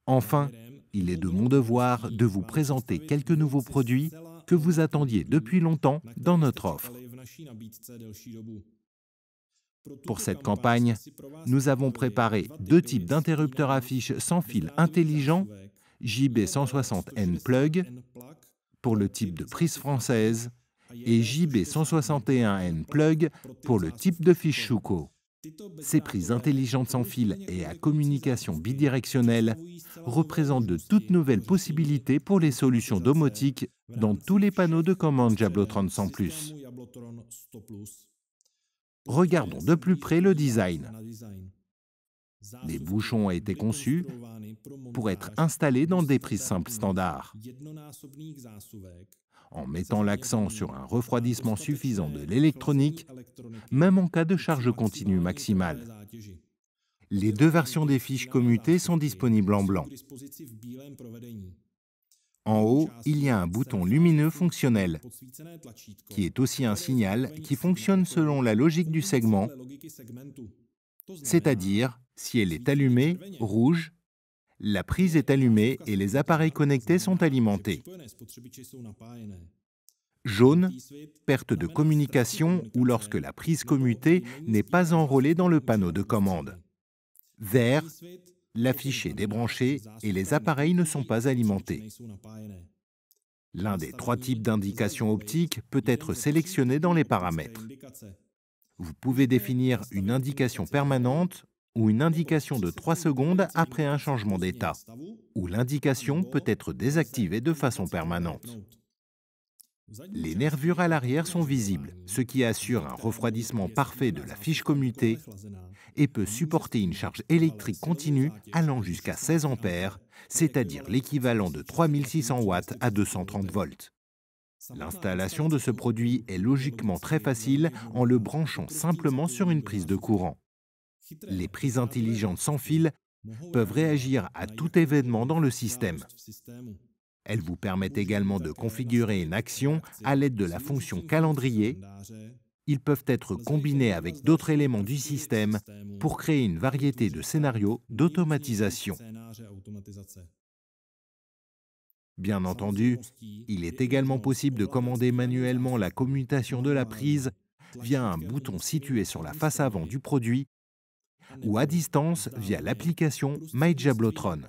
Enfin, il est de mon devoir de vous présenter quelques nouveaux produits que vous attendiez depuis longtemps dans notre offre. Pour cette campagne, nous avons préparé deux types d'interrupteurs à fiches sans fil intelligents, JB160N Plug pour le type de prise française et JB161N Plug pour le type de fiche Schuko. Ces prises intelligentes sans fil et à communication bidirectionnelle représentent de toutes nouvelles possibilités pour les solutions domotiques dans tous les panneaux de commande Jablotron 100+. Regardons de plus près le design. Les bouchons ont été conçus pour être installés dans des prises simples standards. En mettant l'accent sur un refroidissement suffisant de l'électronique, même en cas de charge continue maximale. Les deux versions des fiches commutées sont disponibles en blanc. En haut, il y a un bouton lumineux fonctionnel, qui est aussi un signal qui fonctionne selon la logique du segment, c'est-à-dire, si elle est allumée, rouge, la prise est allumée et les appareils connectés sont alimentés. Jaune, perte de communication ou lorsque la prise commutée n'est pas enrôlée dans le panneau de commande. Vert, la fiche est débranchée et les appareils ne sont pas alimentés. L'un des trois types d'indications optiques peut être sélectionné dans les paramètres. Vous pouvez définir une indication permanente ou une indication de 3 secondes après un changement d'état, ou l'indication peut être désactivée de façon permanente. Les nervures à l'arrière sont visibles, ce qui assure un refroidissement parfait de la fiche commutée et peut supporter une charge électrique continue allant jusqu'à 16 ampères, c'est-à-dire l'équivalent de 3600 watts à 230 volts. L'installation de ce produit est logiquement très facile en le branchant simplement sur une prise de courant. Les prises intelligentes sans fil peuvent réagir à tout événement dans le système. Elles vous permettent également de configurer une action à l'aide de la fonction calendrier. Ils peuvent être combinés avec d'autres éléments du système pour créer une variété de scénarios d'automatisation. Bien entendu, il est également possible de commander manuellement la commutation de la prise via un bouton situé sur la face avant du produit ou à distance via l'application My Jablotron.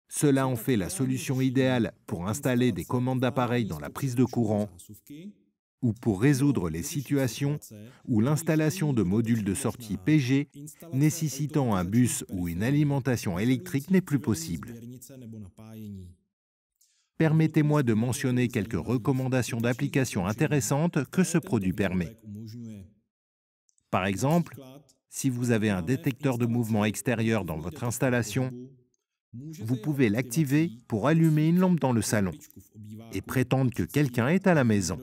Cela en fait la solution idéale pour installer des commandes d'appareils dans la prise de courant ou pour résoudre les situations où l'installation de modules de sortie PG nécessitant un bus ou une alimentation électrique n'est plus possible. Permettez-moi de mentionner quelques recommandations d'applications intéressantes que ce produit permet. Par exemple, si vous avez un détecteur de mouvement extérieur dans votre installation, vous pouvez l'activer pour allumer une lampe dans le salon et prétendre que quelqu'un est à la maison.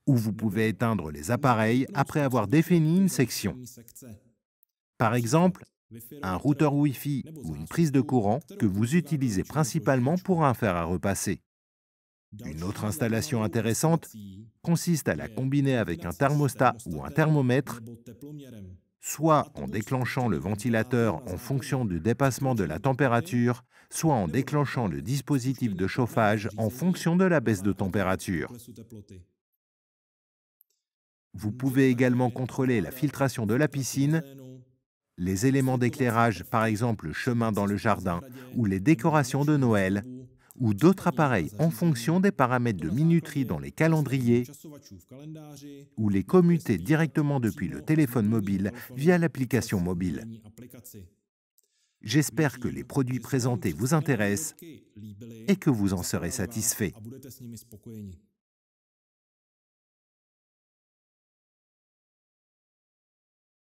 Ou vous pouvez éteindre les appareils après avoir défini une section. Par exemple, un routeur Wi-Fi ou une prise de courant que vous utilisez principalement pour un fer à repasser. Une autre installation intéressante consiste à la combiner avec un thermostat ou un thermomètre, soit en déclenchant le ventilateur en fonction du dépassement de la température, soit en déclenchant le dispositif de chauffage en fonction de la baisse de température. Vous pouvez également contrôler la filtration de la piscine, les éléments d'éclairage, par exemple le chemin dans le jardin, ou les décorations de Noël, ou d'autres appareils en fonction des paramètres de minuterie dans les calendriers, ou les commuter directement depuis le téléphone mobile via l'application mobile. J'espère que les produits présentés vous intéressent et que vous en serez satisfait.